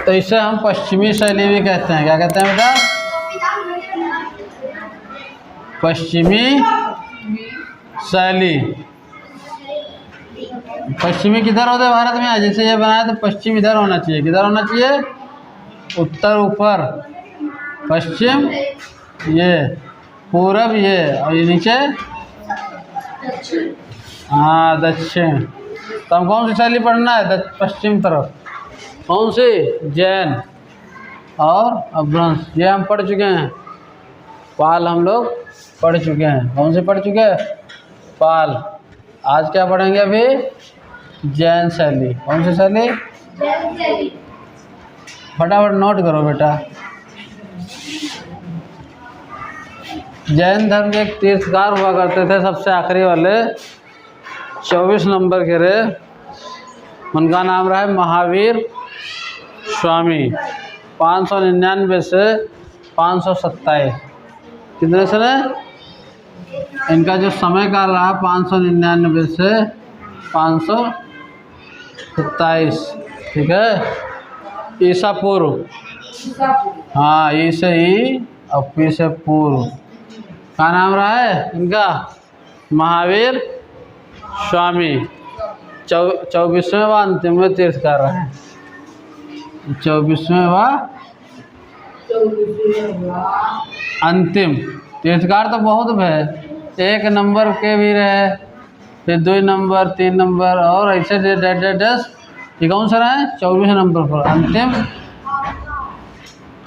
तो इसे हम पश्चिमी शैली भी कहते हैं। क्या कहते हैं बेटा? पश्चिमी शैली। पश्चिमी किधर होता है भारत में? जैसे ये बनाया तो पश्चिम इधर होना चाहिए। किधर होना चाहिए? उत्तर ऊपर, पश्चिम ये, पूरब ये, और ये नीचे हाँ दक्षिण। तो हम कौन सी शैली पढ़ना है? पश्चिम तरफ। कौन सी? जैन और अपभ्रंश, ये हम पढ़ चुके हैं। पाल हम लोग पढ़ चुके हैं। कौन से पढ़ चुके हैं? पाल। आज क्या पढ़ेंगे? अभी जैन शैली। कौन सी शैली? जैन शैली। फटाफट नोट करो बेटा। जैन धर्म के एक तीर्थकार हुआ करते थे, सबसे आखिरी वाले 24 नंबर के रे। उनका नाम रहा है महावीर स्वामी। 599 से 527। कितने से? इनका जो समय काल रहा 599 से 527। ठीक है, ईसा पूर्व। हाँ, ई से ई और पी से पूर्व। क्या नाम रहा है इनका? महावीर स्वामी। 24वें व अंतिम तीर्थकार रहे हैं। 24वें व अंतिम तीर्थकार तो बहुत है। 1 नंबर के भी रहे, फिर 2 नंबर, 3 नंबर, और ऐसे 10। ये कौन सा रहा है? 24 नंबर पर अंतिम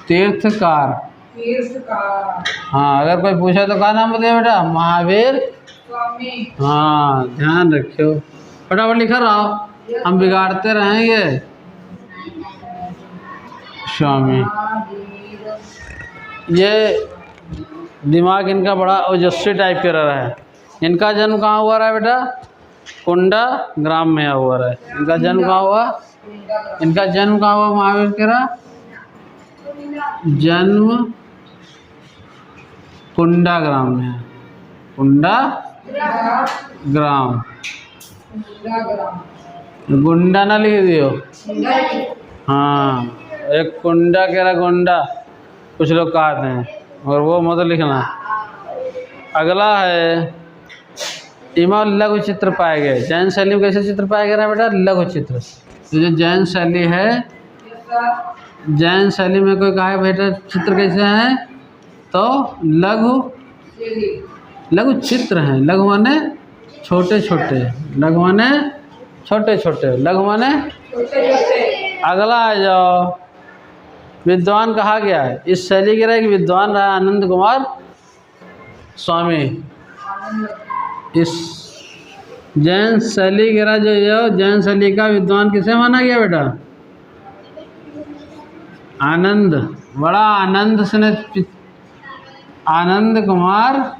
तीर्थकार। हाँ, अगर कोई पूछे तो क्या नाम बताइए बेटा? महावीर स्वामी। हाँ, ध्यान रखियो, फटाफट लिखा रहो, हम बिगाड़ते रहेंगे। स्वामी। ये दिमाग इनका बड़ा ओजस्वी टाइप का रहा है। इनका जन्म कहाँ हुआ रहा है बेटा? कुंडा ग्राम में हुआ रहा है। इनका जन्म कहाँ हुआ? इनका जन्म कहाँ हुआ महावीर के रहा? जन्म कुंडा ग्राम में है। कुंडा ग्राम। गुंडा ना लिख दियो। हाँ, एक कुंडा के रहा, गुंडा कुछ लोग कहते हैं, और वो मत लिखना। अगला है इमा लघु चित्र पाए गए। जैन शैली में कैसे चित्र पाए गए ना बेटा? लघु चित्र। तो जो जैन शैली है, जैन शैली में कोई कहा है बेटा चित्र कैसे हैं? तो लघु चित्र हैं। लघु माने छोटे छोटे, लघु माने छोटे छोटे, लघु माने अगला आ जाओ। विद्वान कहा गया है इस शैली के रहा कि विद्वान रहा आनंद कुमार स्वामी। इस जैन शैली के रहा जो जैन शैली का विद्वान किसे माना गया बेटा? आनंद, बड़ा आनंद से आनंद कुमार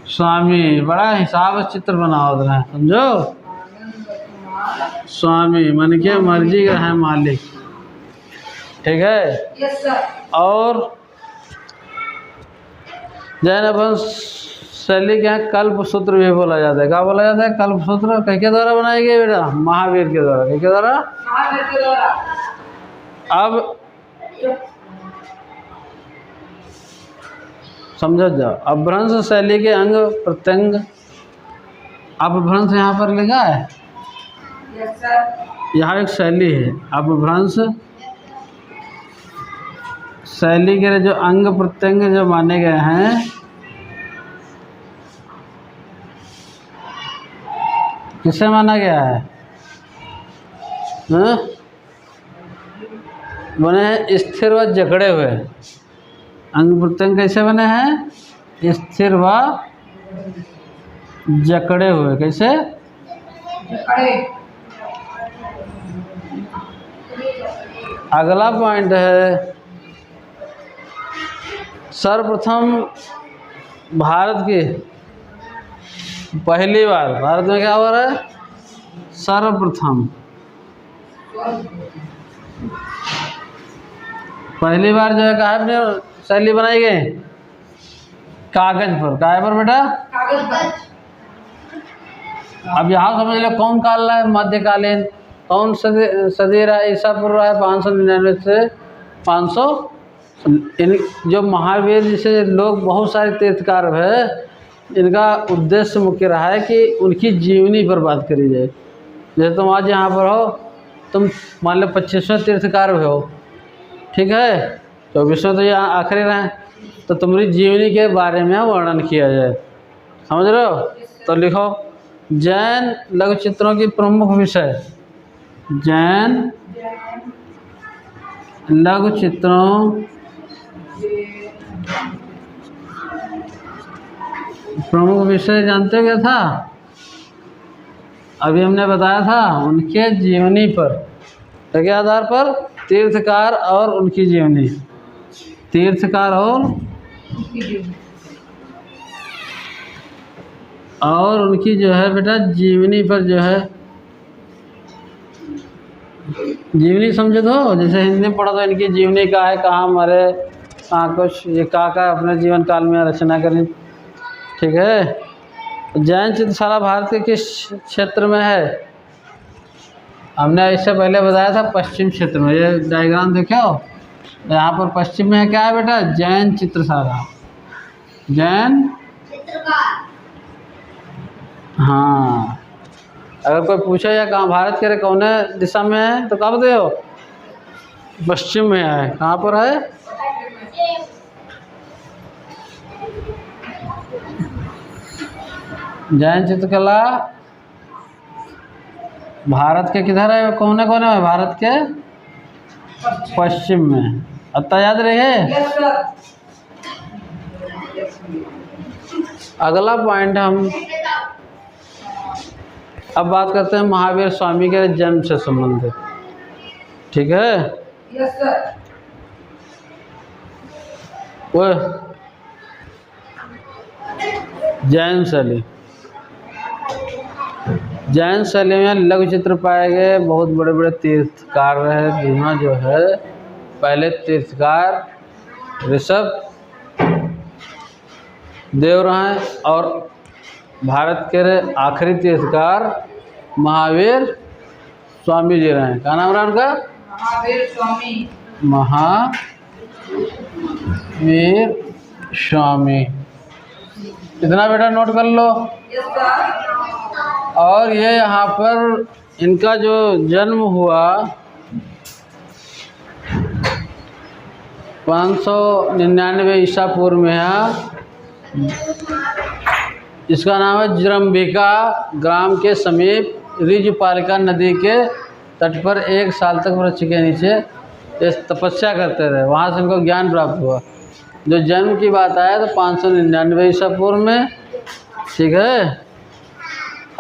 स्वामी। बड़ा हिसाब चित्र बनाओ रहा है, समझो। स्वामी मन के मर्जी का है मालिक। ठीक है। Yes sir. और जैन वंश शैली के यहाँ कल्प सूत्र भी बोला जाता है। क्या बोला जाता है? कल्प सूत्र किसके द्वारा बनाए गए बेटा? महावीर के द्वारा। किसके द्वारा? महावीर के द्वारा। अब समझ जाओ, अपभ्रंश शैली के अंग प्रत्यंग। अपभ्रंश यहाँ पर लिखा है। Yes sir. यहाँ एक शैली है अपभ्रंश शैली के जो अंग प्रत्यंग जो माने गए हैं, किसे माना गया है? बने हैं स्थिर व जकड़े हुए। अंग प्रत्यंग कैसे बने हैं? स्थिर व जकड़े हुए। कैसे? अगला पॉइंट है सर्वप्रथम भारत की पहली बार भारत में क्या हो रहा है? सर्वप्रथम पहली बार जो है कहाँ अपने शैली बनाई गई? कागज पर। काय पर बेटा? कागज पर। अब यहाँ समझ लो कौन काल है? मध्यकालीन। कौन सदी रहा ईसा पूर्व रहा है 599 से 500। इन जो महावीर जैसे लोग बहुत सारे तीर्थकार है, इनका उद्देश्य मुख्य रहा है कि उनकी जीवनी पर बात करी जाए। जैसे तुम आज यहाँ पर हो, तुम मान लो 25वें तीर्थकार हो, ठीक है, 24वें तो यहाँ आखिरी रहे, तो तुम्हारी जीवनी के बारे में वर्णन किया जाए, समझ रहे हो। तो लिखो जैन लघु चित्रों की प्रमुख विषय, जैन लघु चित्रों प्रमुख विषय जानते हो क्या था? अभी हमने बताया था उनके जीवनी पर, तो के आधार पर तीर्थकार और उनकी जीवनी, तीर्थकार और उनकी जो है बेटा जीवनी पर जो है, जीवनी समझे तो जैसे हिंदी में पढ़ा तो इनकी जीवनी का है, कहाँ मरे, कहाँ कुछ ये कहाँ अपने जीवन काल में रचना करी, ठीक है। जैन चित्रशाला भारत के किस क्षेत्र में है? हमने इससे पहले बताया था पश्चिम क्षेत्र में। ये डायग्राम देखो, यहाँ पर पश्चिम में है क्या है बेटा? जैन चित्रशाला, जैन चित्रकार। हाँ, अगर कोई पूछे या कहाँ भारत के कौन दिशा में है तो कब दे हो? पश्चिम में है। कहाँ पर है? जैन चित्रकला भारत के किधर है? कोने कोने में भारत के पश्चिम में। अतः याद रहे। अगला पॉइंट हम अब बात करते हैं महावीर स्वामी के जन्म से संबंधित, ठीक है। वो जैन शैली, जैन शैली में लघु चित्र पाए गए बहुत बड़े बड़े तीर्थकार रहे, जिनमें जो है पहले तीर्थकार ऋषभ देव रहे और भारत के आखिरी तीर्थकार महावीर स्वामी जी रहे। क्या नाम रहा उनका? महावीर स्वामी, महावीर स्वामी। इतना बेटा नोट कर लो। और ये यहाँ पर इनका जो जन्म हुआ 599 ईसा पूर्व में है। इसका नाम है जरम्बिका ग्राम के समीप रिजपालिका नदी के तट पर 1 साल तक वृक्ष के नीचे ये तपस्या करते रहे, वहाँ से इनको ज्ञान प्राप्त हुआ। जो जन्म की बात आया तो 599 ईसा पूर्व में, ठीक है।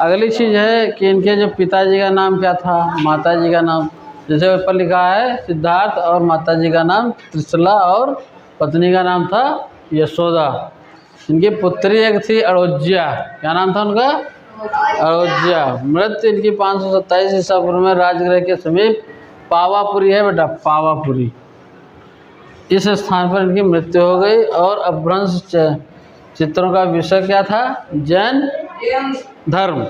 अगली चीज़ है कि इनके जो पिताजी का नाम क्या था, माताजी का नाम, जैसे ऊपर लिखा है सिद्धार्थ, और माताजी का नाम त्रिशला और पत्नी का नाम था यशोदा। इनकी पुत्री एक थी अड़ोज्या। क्या नाम था उनका? अड़ोज्या। मृत्यु इनकी 527 ईसा पूर्व में राजगृह के समीप पावापुरी है बेटा, पावापुरी, इस स्थान पर इनकी मृत्यु हो गई। और अपभ्रंश चित्रों का विषय क्या था? जैन धर्म,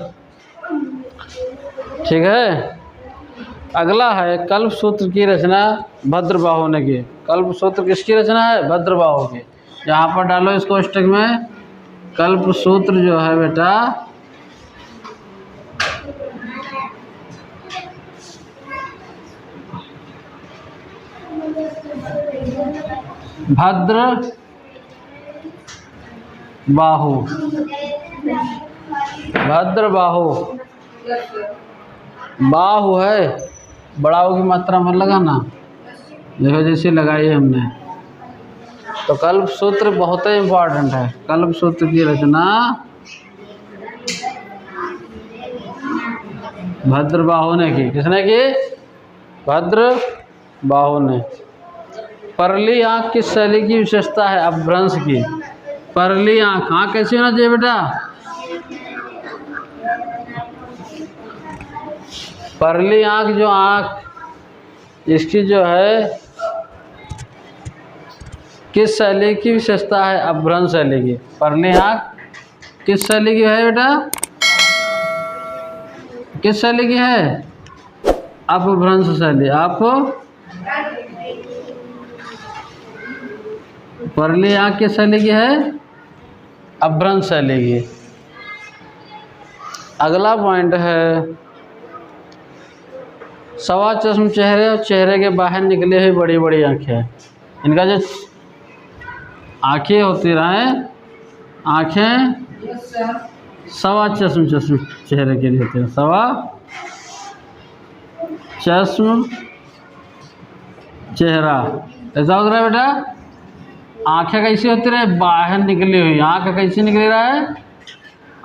ठीक है। अगला है कल्प सूत्र की रचना भद्रबाहु ने की। कल्प सूत्र किसकी रचना है? भद्रबाहु की। यहाँ पर डालो इसको कोष्टक में। कल्प सूत्र जो है बेटा भद्र बाहु, भद्र बाहु, बाहु है, बड़ाऊ की मात्रा मत लगाना, देखो जैसे लगाई है हमने। तो कल्प सूत्र बहुत ही इम्पोर्टेंट है। कल्प सूत्र की रचना भद्र बाहु ने की। किसने की? भद्र बाहु ने। परली आँख किस शैली की विशेषता है? अपभ्रंश की। परली आँख, आँख कैसी होना चाहिए बेटा? परली आँख, जो आँख इसकी जो है किस शैली की विशेषता है? अपभ्रंश शैली की। परली आँख किस शैली की है बेटा? किस शैली की है? अपभ्रंश शैली। आप परली आंख की शैली की है, अपभ्रंश शैली की। अगला पॉइंट है सवा चश्म चेहरे और चेहरे के बाहर निकली हुई बड़ी बड़ी आंखें। इनका जो आंखें होती रहें, आंखें Yes, sir. सवा चश्म चेहरे के लिए होते हैं। सवा चश्म चेहरा ऐसा हो रहा है बेटा। आंखें कैसी होती रहे, बाहर निकली हुई। आंख कैसी निकली रहा है,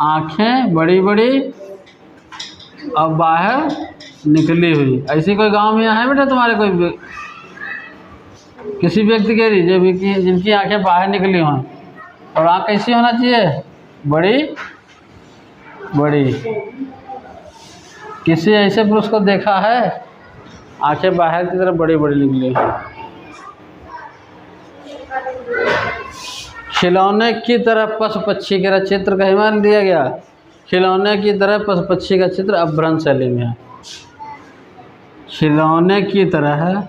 आंखें बड़ी बड़ी और बाहर निकली हुई। ऐसी कोई गांव में है बेटा तुम्हारे, कोई किसी व्यक्ति के लिए जो जिनकी आंखें बाहर निकली हों और आंख कैसी होना चाहिए, बड़ी बड़ी। किसी ऐसे पुरुष को देखा है आंखें बाहर की तरफ बड़ी बड़ी निकली हैं। खिलौने की तरह पशु पक्षी का चित्र कहीं मान दिया गया। खिलौने की तरह पशु पक्षी का चित्र अपभ्रंश शैली में है। खिलौने की तरह है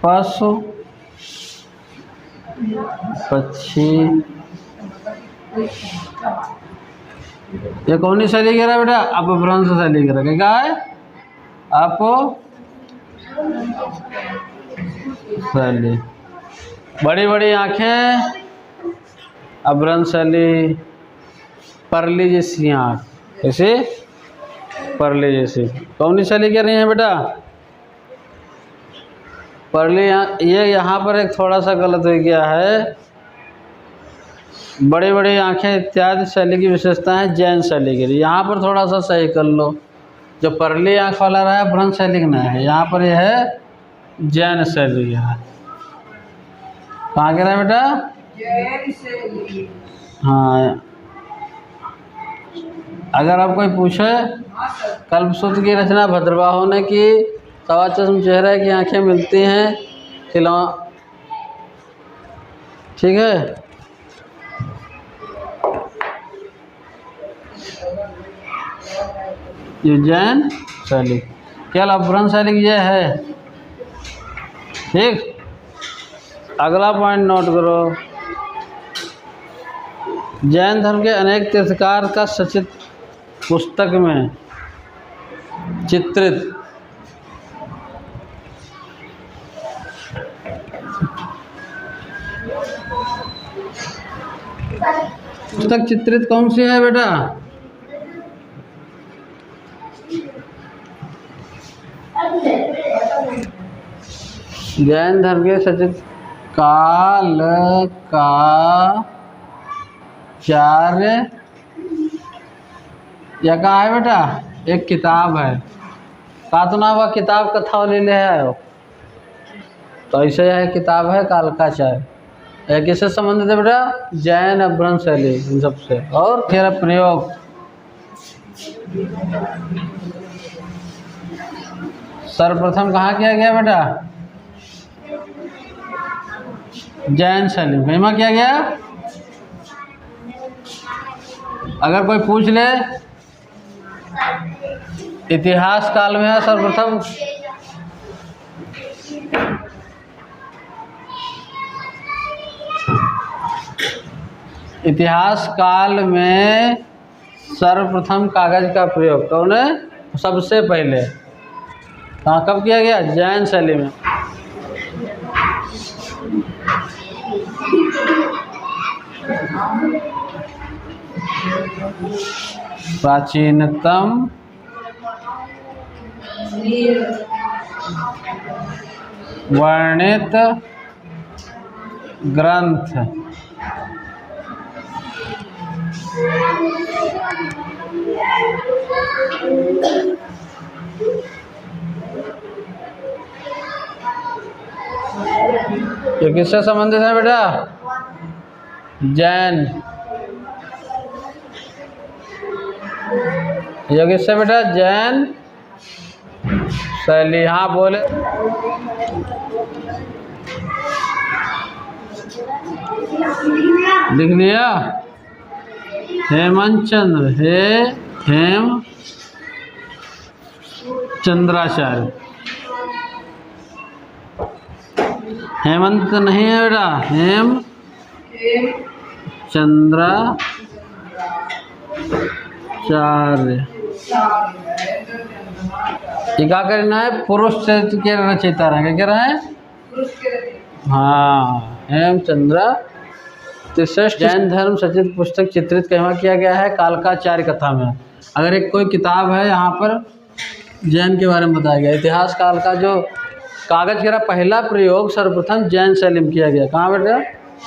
पशु पक्षी, ये कौन सी शैली कह रहा है बेटा, अपभ्रंश शैली कह रहा है। क्या है, शैली। बड़ी बड़ी आंखें, अपभ्रंश शैली। परली जैसी आँख, कैसे, परली जैसी। कौन सी शैली कह रही है बेटा, परली। ये यहाँ पर एक थोड़ा सा गलत हो गया है। बड़ी बड़ी आंखें इत्यादि शैली की विशेषता है जैन शैली के लिए। यहाँ पर थोड़ा सा सही कर लो। जो परली आंख वाला रहा है अपभ्रंश शैली का नहीं है, यहाँ पर यह है जैन शैली है। कहाँ कह रहा है बेटा, जैन शैली। हाँ, अगर आप कोई पूछे हाँ सर। कल्पसूत्र की रचना भद्रबाहु ने की, सवा चश्म चेहरे की आंखें मिलती हैं ठीक है। ये जैन शैली, क्या अपभ्रंश शैली यह है। ठीक, अगला पॉइंट नोट करो। जैन धर्म के अनेक तीर्थकार का सचित्र पुस्तक में चित्रित पुस्तक चित्रित कौन सी है बेटा, जैन धर्म के सचित्र काल का चार्य, या कहा है बेटा, एक किताब है। का तो ना हुआ किताब कथा ले ले है, तो ऐसे है किताब है कालकाचार्य। यह किससे संबंधित है बेटा, जैन अपभ्रंश शैली इन सबसे। और फिर प्रयोग सर्वप्रथम कहाँ किया गया बेटा, जैन शैली में। महिमा किया गया। अगर कोई पूछ ले इतिहास काल में है सर्वप्रथम, इतिहास काल में सर्वप्रथम कागज का प्रयोग कौन है, सबसे पहले कहाँ कब किया गया, जैन शैली में। प्राचीनतम वर्णित ग्रंथ ये किससे संबंधित है बेटा, जैन। ये किससे बेटा, जैन शैली। हाँ बोले। लिख लिया। हेमंत चंद्र, हेम चंद्राचार्य। हेमंत तो नहीं है बेटा, हेम हेम चंद्राचार्य। ये क्या करना है, पुरुष चरित्र के रचयिता रहे, क्या कह रहे हैं? पुरुष के रचयिता। हाँ, हेमचंद्र त्रिश्रेष्ठ जैन धर्म सचित पुस्तक चित्रित कहाँ किया गया है? कालकाचार्य कथा में। अगर एक कोई किताब है यहाँ पर जैन के बारे में बताया गया, इतिहास काल का जो कागज का पहला प्रयोग सर्वप्रथम जैन शैली में किया गया। कहाँ बेटा?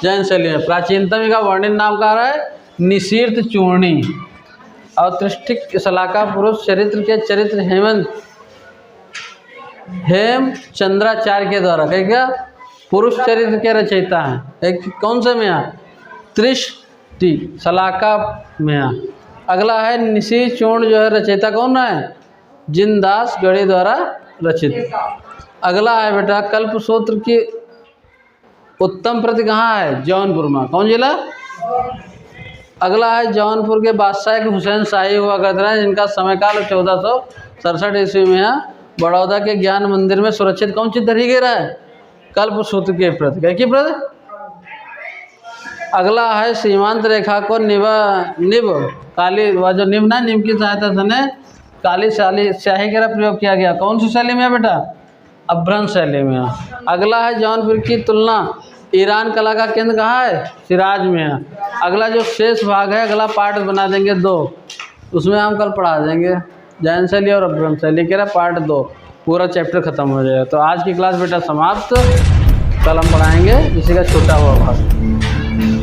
जैन शैली में। प्राचीनतम का वर्णन नाम का रहा है निशीर्त चूर्णी। और त्रिष्ठिक शलाका पुरुष चरित्र के चरित्र हेमचंद्राचार्य के द्वारा क्या पुरुष चरित्र के रचयिता हैं। एक कौन से में यहाँ? त्रिष्टि शलाका में यहाँ। अगला है निशी चूर्ण, जो है रचयिता कौन है? जिनदास गढ़ी द्वारा रचित। अगला है बेटा कल्पसूत्र की उत्तम प्रति कहाँ है? जौनपुर में। कौन जिला? अगला है जौनपुर के बादशाह एक हुसैन शाही हुआ करते हैं, जिनका समय काल 1467 ईस्वी में यहाँ बड़ौदा के ज्ञान मंदिर में सुरक्षित कौन चित्र ही गिरा है? कल्पसूत्र के प्रति। क्या की प्रति? अगला है सीमांत रेखा को निब काली व जो निब ना निब की सहायता से काली स्याही का प्रयोग किया गया। कौन सी शैली में बेटा? अभ्रंश शैली में। अगला है जौनपुर की तुलना ईरान कला का केंद्र कहाँ है? सिराज में है। अगला जो शेष भाग है, अगला पार्ट बना देंगे 2, उसमें हम कल पढ़ा देंगे जैन शैली और अभ्रंश शैली के पार्ट 2, पूरा चैप्टर खत्म हो जाएगा। तो आज की क्लास बेटा समाप्त। कल हम पढ़ाएंगे इसी का छोटा हुआ भाग।